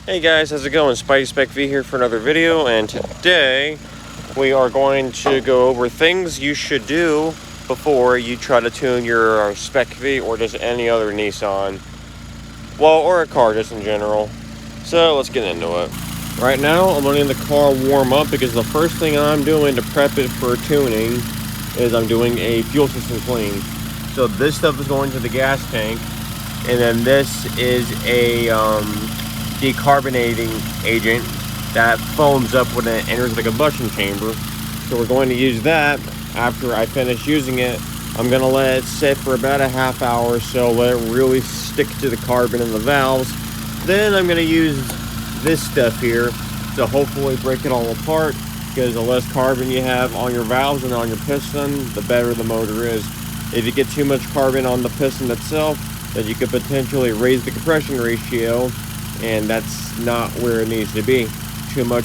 Hey guys, how's it going? specv here for another video, and today we are going to go over things you should do before you try to tune your specv or just any other Nissan. Well, or a car just in general. So let's get into it. Right now I'm letting the car warm up because the first thing I'm doing to prep it for tuning is I'm doing a fuel system clean. So this stuff is going to the gas tank, and then this is a decarbonating agent that foams up when it enters the combustion chamber. So we're going to use that. After I finish using it, I'm going to let it sit for about a half hour or so, let it really stick to the carbon in the valves. Then I'm going to use this stuff here to hopefully break it all apart, because the less carbon you have on your valves and on your piston, the better the motor is. If you get too much carbon on the piston itself, then you could potentially raise the compression ratio, and that's not where it needs to be. Too much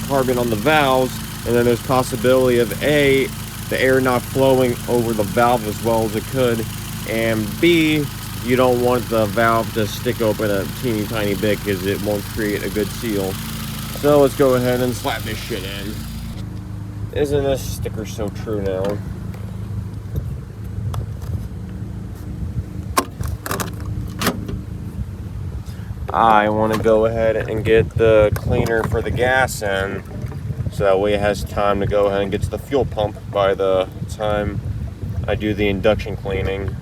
carbon on the valves, and then there's possibility of A, the air not flowing over the valve as well as it could, and B, you don't want the valve to stick open a teeny tiny bit because it won't create a good seal. So let's go ahead and slap this shit in. Isn't this sticker so true now? I want to go ahead and get the cleaner for the gas in, so that way it has time to go ahead and get to the fuel pump by the time I do the induction cleaning.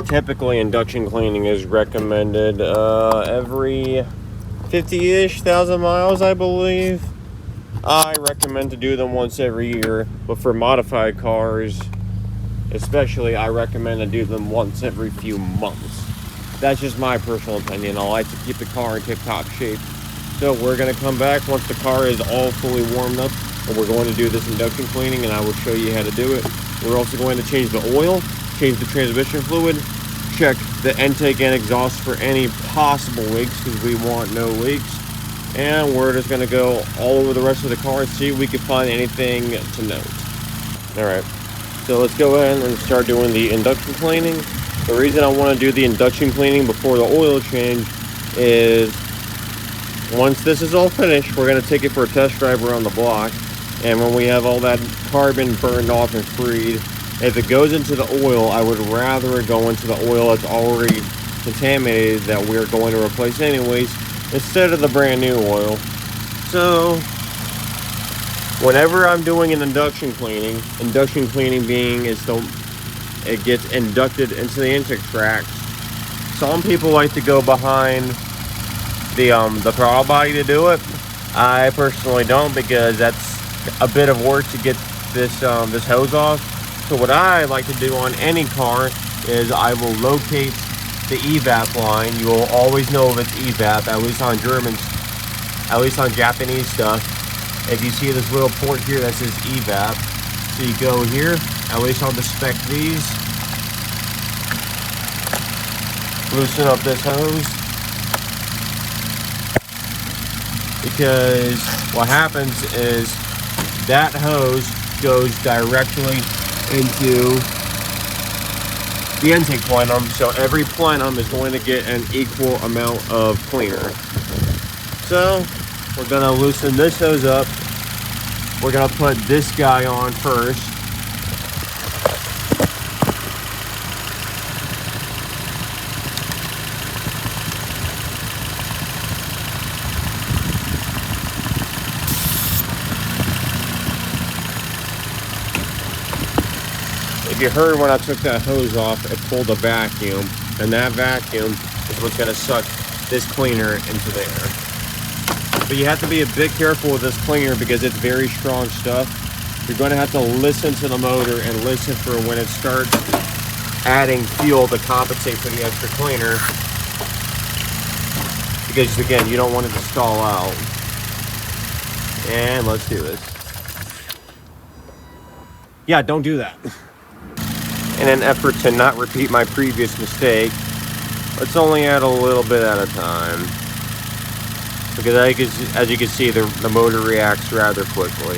Typically, induction cleaning is recommended every 50-ish thousand miles, I believe. I recommend to do them once every year, but for modified cars especially, I recommend to do them once every few months. That's just my personal opinion. I like to keep the car in tip-top shape. So we're going to come back once the car is all fully warmed up, and we're going to do this induction cleaning, and I will show you how to do it. We're also going to change the oil, change the transmission fluid, check the intake and exhaust for any possible leaks, because we want no leaks. And we're just going to go all over the rest of the car and see if we can find anything to note. Alright, so let's go ahead and start doing the induction cleaning. The reason I want to do the induction cleaning before the oil change is once this is all finished, we're going to take it for a test drive around the block. And when we have all that carbon burned off and freed, if it goes into the oil, I would rather it go into the oil that's already contaminated that we're going to replace anyways, instead of the brand new oil. So whenever I'm doing an induction cleaning being is it gets inducted into the intake tracks. Some people like to go behind the throttle body to do it. I personally don't, because that's a bit of work to get this this hose off. So what I like to do on any car is I will locate the Evap line. You will always know if it's Evap, at least on Japanese stuff. If you see this little port here that says Evap, so you go here, at least on the specvs, loosen up this hose, because what happens is that hose goes directly into the intake plenum, so every plenum is going to get an equal amount of cleaner. So we're going to loosen this hose up. We're going to put this guy on first. If you heard when I took that hose off, it pulled a vacuum, and that vacuum is what's going to suck this cleaner into there. But you have to be a bit careful with this cleaner because it's very strong stuff. You're going to have to listen to the motor and listen for when it starts adding fuel to compensate for the extra cleaner, because again, you don't want it to stall out. And let's do this. Yeah, don't do that. In an effort to not repeat my previous mistake, let's only add a little bit at a time, because as you can see, the motor reacts rather quickly.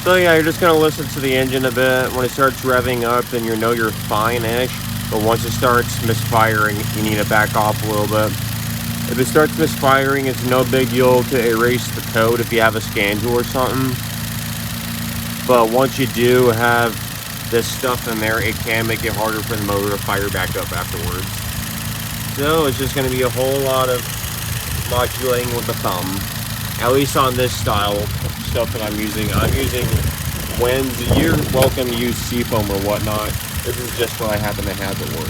So yeah, you're just going to listen to the engine a bit. When it starts revving up, then you know you're fine-ish. But once it starts misfiring, you need to back off a little bit. If it starts misfiring, it's no big deal to erase the code if you have a scan tool or something. But once you do have this stuff in there, it can make it harder for the motor to fire back up afterwards. So it's just going to be a whole lot of modulating with the thumb. At least on this style stuff that I'm using. I'm using Wins. You're welcome to use seafoam or whatnot. This is just what I happen to have at work.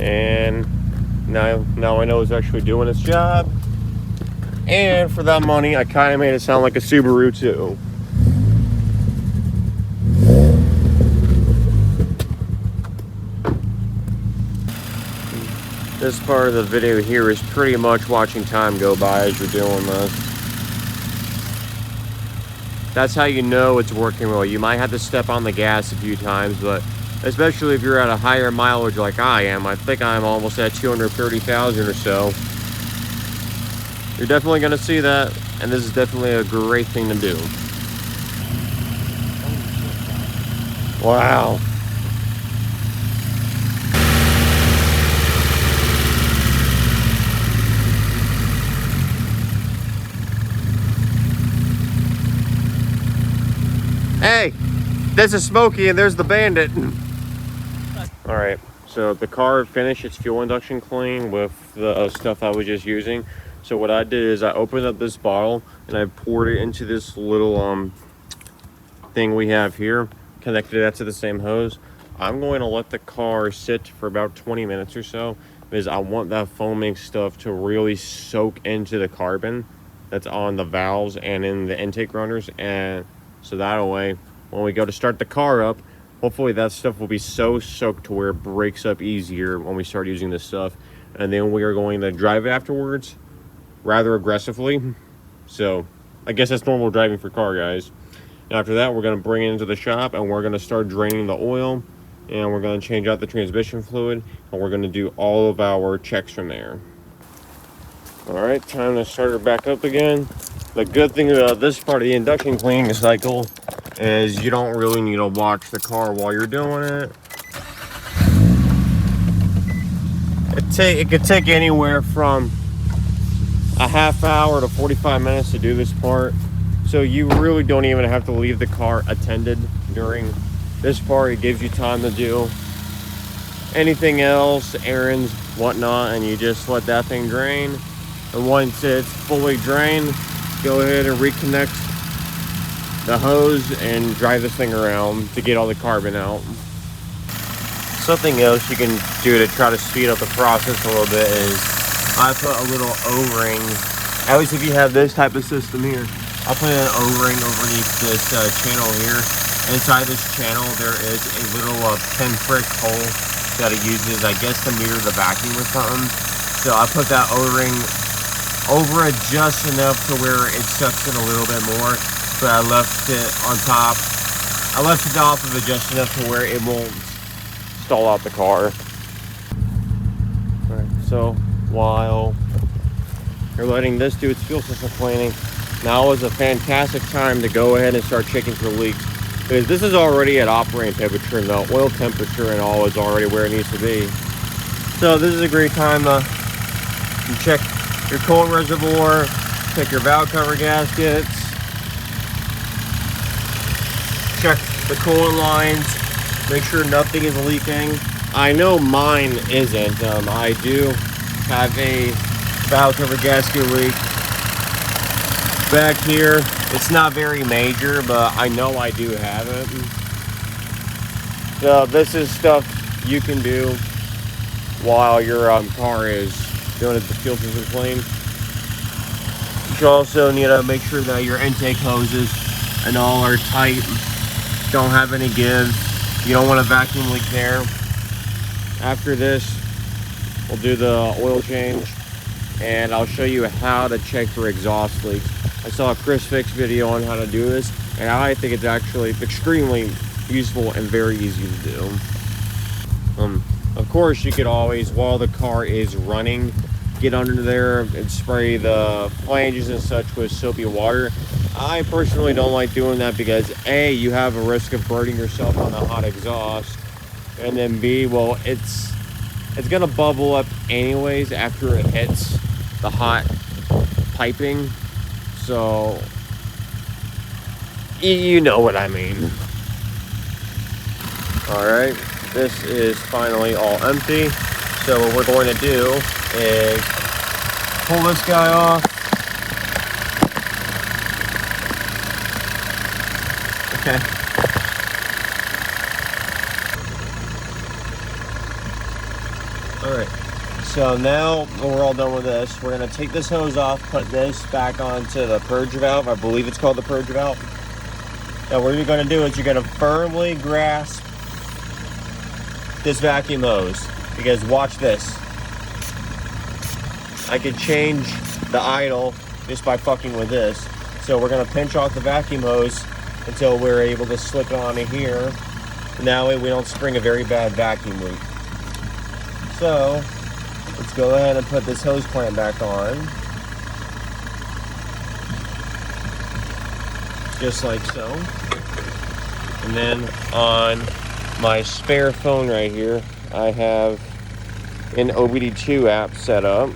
And now I know it's actually doing its job. And for that money, I kind of made it sound like a Subaru too. This part of the video here is pretty much watching time go by as you're doing this. That's how you know it's working well. You might have to step on the gas a few times, but especially if you're at a higher mileage like I am, I think I'm almost at 230,000 or so. You're definitely going to see that, and this is definitely a great thing to do. Wow. Hey, this is Smokey and there's the Bandit. All right, so the car finished its fuel induction clean with the stuff I was just using. So what I did is I opened up this bottle and I poured it into this little thing we have here, connected that to the same hose. I'm going to let the car sit for about 20 minutes or so because I want that foaming stuff to really soak into the carbon that's on the valves and in the intake runners, and so that way when we go to start the car up, hopefully that stuff will be so soaked to where it breaks up easier when we start using this stuff. And then we are going to drive afterwards rather aggressively. So I guess that's normal driving for car guys. And after that, we're going to bring it into the shop and we're going to start draining the oil, and we're going to change out the transmission fluid, and we're going to do all of our checks from there. All right, time to start her back up again. The good thing about this part of the induction cleaning cycle is you don't really need to watch the car while you're doing it. It could take anywhere from a half hour to 45 minutes to do this part. So you really don't even have to leave the car attended during this part. It gives you time to do anything else, errands, whatnot, and you just let that thing drain. And once it's fully drained, go ahead and reconnect the hose and drive this thing around to get all the carbon out. Something else you can do to try to speed up the process a little bit is I put a little O-ring, at least if you have this type of system here, I put an O-ring underneath this channel here. Inside this channel there is a little pinprick hole that it uses, I guess, to meter the vacuum or something. So I put that O-ring over it just enough to where it sucks in a little bit more, but I left it on top. I left it off of it just enough to where it won't stall out the car. All right, so while you're letting this do its fuel system cleaning, now is a fantastic time to go ahead and start checking for leaks, because this is already at operating temperature and the oil temperature and all is already where it needs to be. So this is a great time to check your coolant reservoir, check your valve cover gaskets, check the coolant lines, make sure nothing is leaking. I know mine isn't. I do have a valve cover gasket leak back here. It's not very major, but I know I do have it. So this is stuff you can do while your car is doing the fuel system clean. You also need to make sure that your intake hoses and all are tight, don't have any give. You don't want a vacuum leak there. After this, we'll do the oil change and I'll show you how to check for exhaust leaks. I saw a Chris Fix video on how to do this, and I think it's actually extremely useful and very easy to do. Of course, you could always, while the car is running, get under there and spray the flanges and such with soapy water. I personally don't like doing that because A, you have a risk of burning yourself on the hot exhaust, and then B, well, it's it's gonna bubble up anyways after it hits the hot piping. So you know what I mean. All right, this is finally all empty. So what we're going to do is pull this guy off. Okay. All right. So now when we're all done with this, we're gonna take this hose off, put this back onto the purge valve. I believe it's called the purge valve. Now what you're gonna do is you're gonna firmly grasp this vacuum hose, because watch this. I could change the idle just by fucking with this. So we're gonna pinch off the vacuum hose until we're able to slip it onto here. And that way we don't spring a very bad vacuum leak. So let's go ahead and put this hose clamp back on. Just like so. And then on my spare phone right here, I have an OBD2 app set up.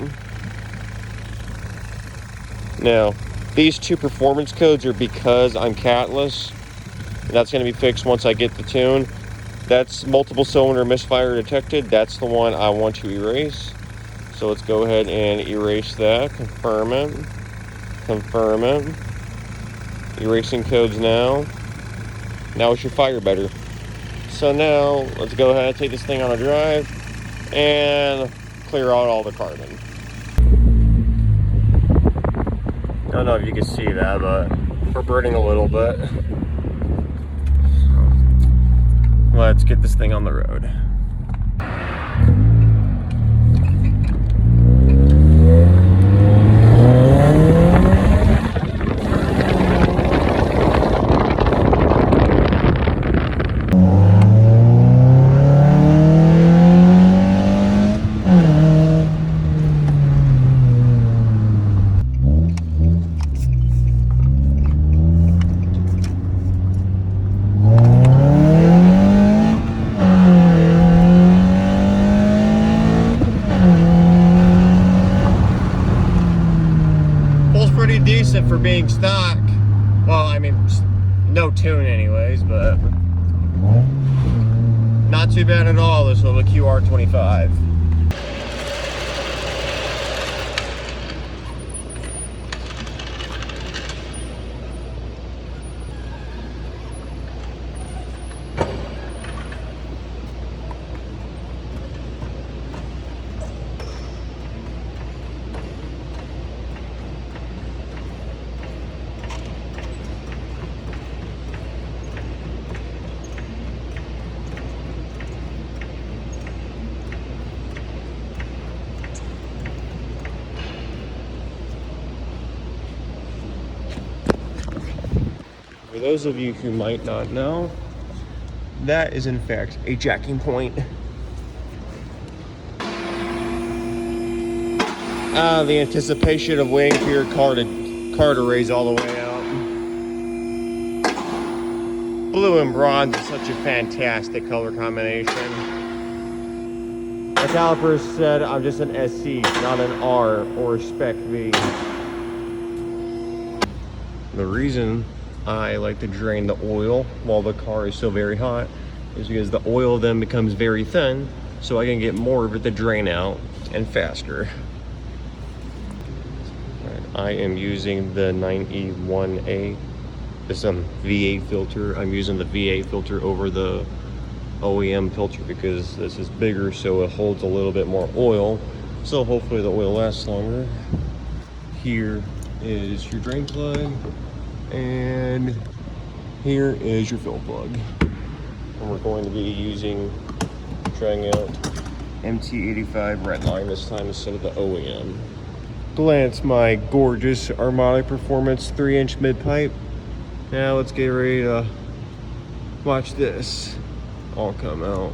Now, these two performance codes are because I'm catless. And that's going to be fixed once I get the tune. That's multiple cylinder misfire detected. That's the one I want to erase. So let's go ahead and erase that. Confirm it. Confirm it. Erasing codes now. Now it should fire better. So now let's go ahead and take this thing on a drive and clear out all the carbon. I don't know if you can see that, but we're burning a little bit. Let's get this thing on the road. Decent for being stock. Well, I mean, no tune anyways, but not too bad at all, this little QR25. For those of you who might not know, that is in fact a jacking point. The anticipation of waiting for your car to raise all the way out. Blue and bronze is such a fantastic color combination. My calipers said I'm just an SC, not an R or a spec V. The reason I like to drain the oil while the car is still very hot is because the oil then becomes very thin, so I can get more of it to drain out and faster. Right, I am using the 9E1A. This V8 filter. I'm using the V8 filter over the OEM filter because this is bigger, so it holds a little bit more oil. So hopefully the oil lasts longer. Here is your drain plug. And here is your fill plug. And we're going to be trying out MT85 Redline this time instead of the OEM. Glance my gorgeous Armada Performance 3-inch mid pipe. Now let's get ready to watch this all come out.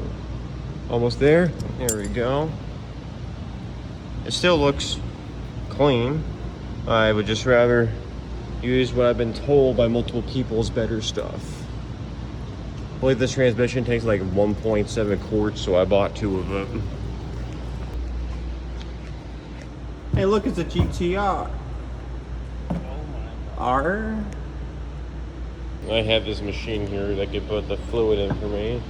Almost there. There we go. It still looks clean. I would just rather use what I've been told by multiple people is better stuff. I believe this transmission takes like 1.7 quarts, so I bought 2 of them. Hey, look, it's a GTR. R. I have this machine here that can put the fluid in for me.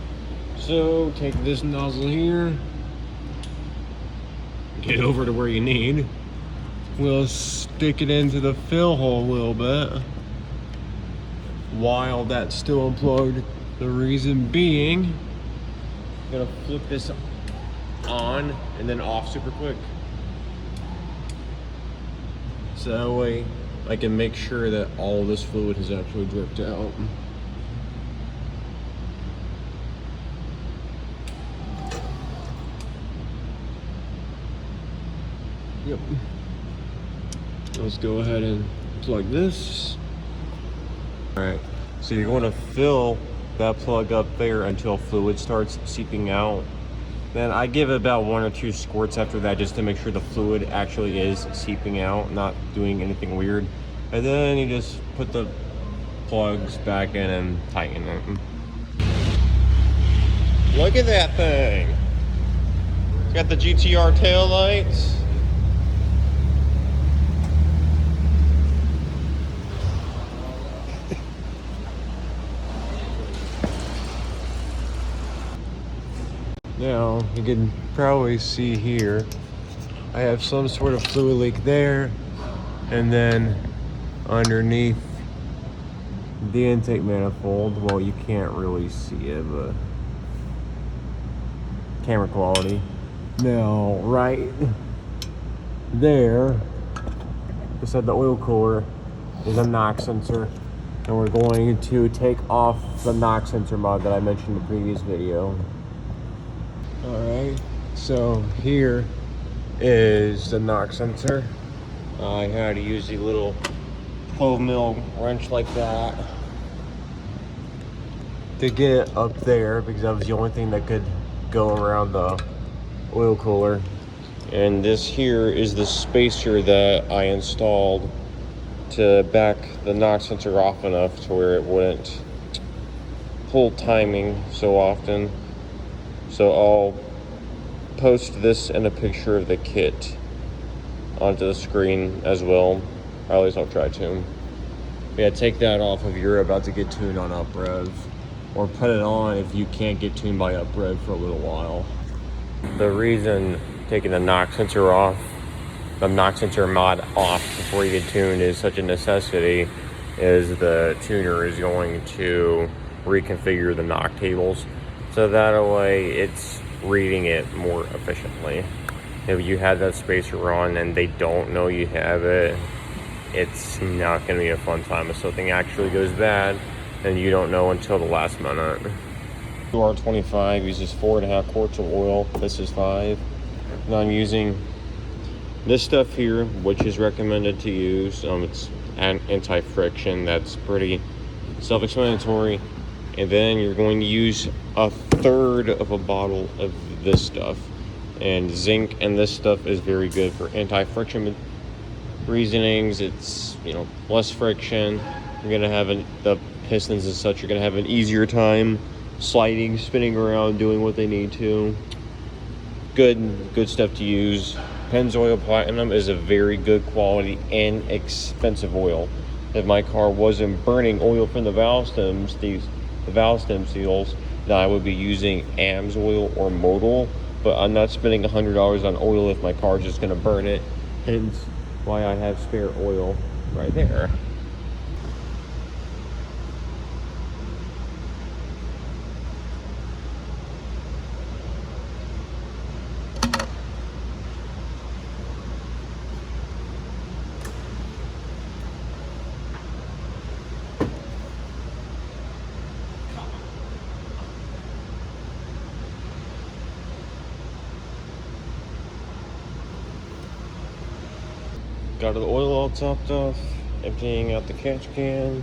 So take this nozzle here, get over to where you need. We'll stick it into the fill hole a little bit while that's still unplugged. The reason being, I'm gonna flip this on and then off super quick. So that way I can make sure that all this fluid has actually dripped out. Yep. Let's go ahead and plug this. All right, so you're going to fill that plug up there until fluid starts seeping out. Then I give it about 1 or 2 squirts after that just to make sure the fluid actually is seeping out, not doing anything weird. And then you just put the plugs back in and tighten it. Look at that thing. It's got the GTR tail lights. Now, you can probably see here, I have some sort of fluid leak there, and then underneath the intake manifold, well, you can't really see it, but camera quality. Now, right there, beside the oil cooler, is a knock sensor, and we're going to take off the knock sensor mod that I mentioned in the previous video. Alright, so here is the knock sensor. I had to use a little 12mm wrench like that to get it up there because that was the only thing that could go around the oil cooler. And this here is the spacer that I installed to back the knock sensor off enough to where it wouldn't pull timing so often. So I'll post this and a picture of the kit onto the screen as well, or at least I'll try to. Yeah, take that off if you're about to get tuned on UpRev, or put it on if you can't get tuned by UpRev for a little while. The reason taking the knock sensor off, the knock sensor mod off before you get tuned is such a necessity is the tuner is going to reconfigure the knock tables so that way it's reading it more efficiently. If you have that spacer on and they don't know you have it, it's not going to be a fun time. If something actually goes bad, then you don't know until the last minute. R25 uses 4.5 quarts of oil. This is 5. And I'm using this stuff here, which is recommended to use. It's an anti-friction. That's pretty self-explanatory. And then you're going to use 1/3 of a bottle of this stuff. And zinc and this stuff is very good for anti-friction reasonings. It's, less friction. You're gonna have the pistons and such, you're gonna have an easier time sliding, spinning around, doing what they need to. Good stuff to use. Pennzoil Platinum is a very good quality and expensive oil. If my car wasn't burning oil from the valve stems, the valve stem seals, then I would be using AMS oil or Modal, but I'm not spending $100 on oil if my car is just gonna burn it. Hence why I have spare oil right there. Got the oil all topped off, emptying out the catch can.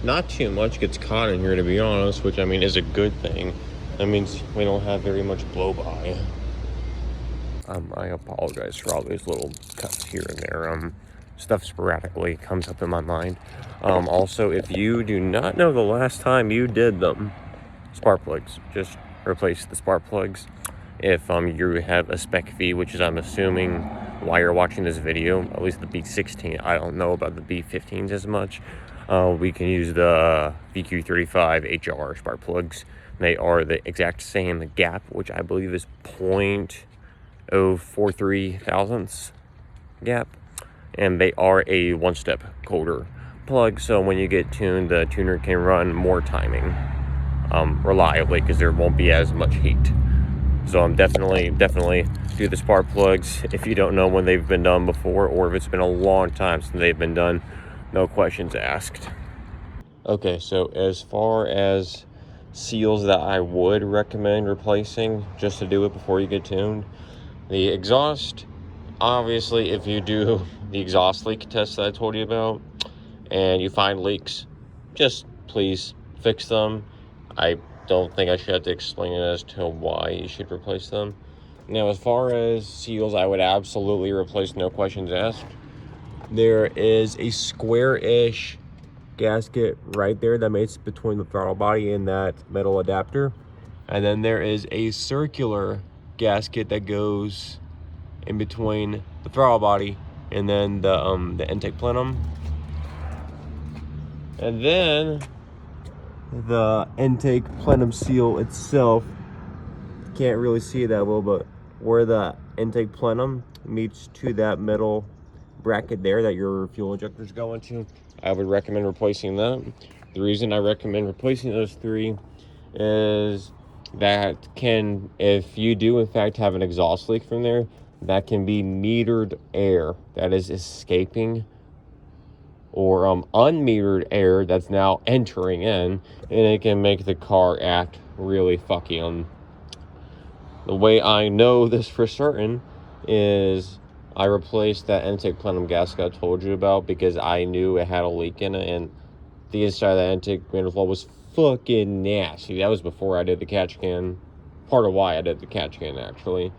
Not too much gets caught in here, to be honest, which I mean is a good thing. That means we don't have very much blow by. I apologize for all these little cuts here and there. Stuff sporadically comes up in my mind. Also, if you do not know the last time you did them, spark plugs. Just replace the spark plugs. If you have a specv, which is I'm assuming why you're watching this video, at least the B16. I don't know about the B15s as much. We can use the VQ35 HR spark plugs. They are the exact same gap, which I believe is 0.043 thousandths gap, and they are a one-step colder plug, so when you get tuned, the tuner can run more timing reliably because there won't be as much heat. So I'm definitely do the spark plugs if you don't know when they've been done before, or if it's been a long time since they've been done. No questions asked. Okay, so as far as seals that I would recommend replacing just to do it before you get tuned, the exhaust, obviously if you do the exhaust leak test that I told you about and you find leaks, just please fix them. I don't think I should have to explain it as to why you should replace them. Now, as far as seals, I would absolutely replace, no questions asked. There is a square-ish gasket right there that makes between the throttle body and that metal adapter. And then there is a circular gasket that goes in between the throttle body and then the intake plenum. And then the intake plenum seal itself, can't really see it that well, but where the intake plenum meets to that metal bracket there that your fuel injector is going to, I would recommend replacing that. The reason I recommend replacing those three is that can, if you do in fact have an exhaust leak from there, that can be metered air that is escaping, or unmetered air that's now entering in, and it can make the car act really fucky. The way I know this for certain is I replaced that intake plenum gasket I told you about because I knew it had a leak in it, and the inside of that intake manifold was fucking nasty. That was before I did the catch can. Part of why I did the catch can, actually.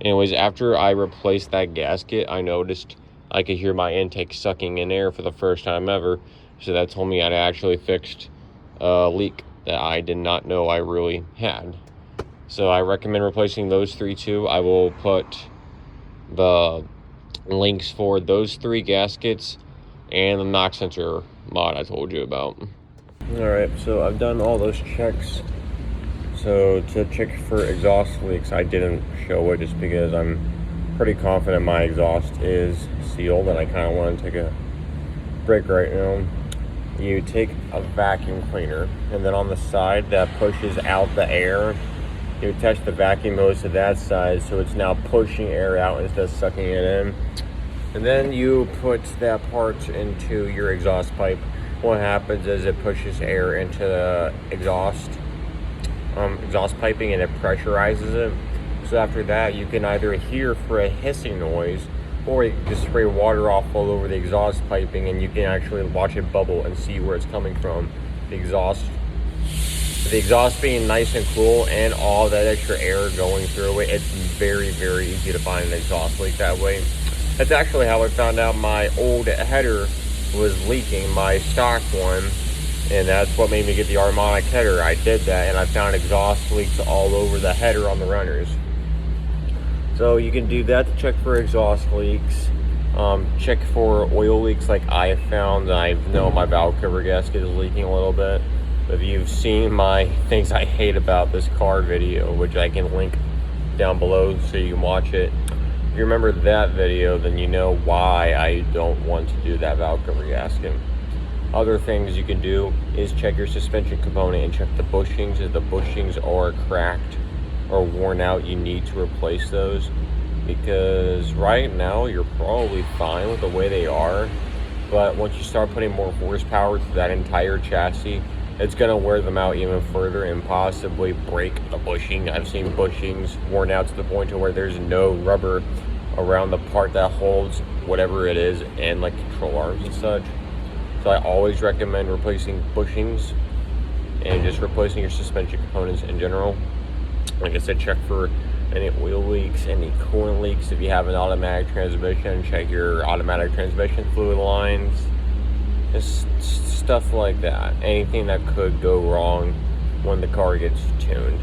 Anyways, after I replaced that gasket, I noticed I could hear my intake sucking in air for the first time ever. So that told me I'd actually fixed a leak that I did not know I really had. So I recommend replacing those three too. I will put the links for those three gaskets and the knock sensor mod I told you about. Alright, so I've done all those checks. So to check for exhaust leaks, I didn't show it just because I'm pretty confident my exhaust is sealed and I kind of want to take a break right now. You take a vacuum cleaner, and then on the side that pushes out the air, you attach the vacuum hose to that side so it's now pushing air out instead of sucking it in. And then you put that part into your exhaust pipe. What happens is it pushes air into the exhaust piping and it pressurizes it. So after that, you can either hear for a hissing noise, or you can just spray water off all over the exhaust piping and you can actually watch it bubble and see where it's coming from. The exhaust being nice and cool and all that extra air going through it, it's very, very easy to find an exhaust leak that way. That's actually how I found out my old header was leaking, my stock one, and that's what made me get the harmonic header. I did that and I found exhaust leaks all over the header on the runners. So you can do that to check for exhaust leaks. Check for oil leaks like I have found. I know my valve cover gasket is leaking a little bit. If you've seen my things I hate about this car video, which I can link down below so you can watch it, if you remember that video, then you know why I don't want to do that valve cover gasket. Other things you can do is check your suspension component and check the bushings. If the bushings are cracked or worn out, you need to replace those, because right now you're probably fine with the way they are, but once you start putting more horsepower to that entire chassis, it's going to wear them out even further and possibly break the bushing. I've seen bushings worn out to the point to where there's no rubber around the part that holds whatever it is, and like control arms and such. So I always recommend replacing bushings and just replacing your suspension components in general. Like I said, check for any oil leaks, any coolant leaks. If you have an automatic transmission, check your automatic transmission fluid lines. Just stuff like that. Anything that could go wrong, when the car gets tuned.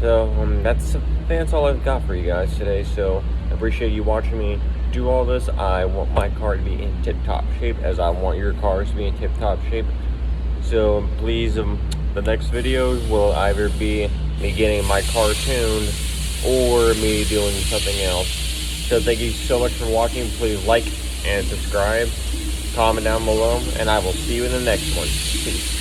So that's all I've got for you guys today. So I appreciate you watching me do all this. I want my car to be in tip-top shape, as I want your cars to be in tip-top shape. So please, the next video will either be me getting my car tuned or me doing something else. So thank you so much for watching. Please like and subscribe, comment down below, and I will see you in the next one. Peace.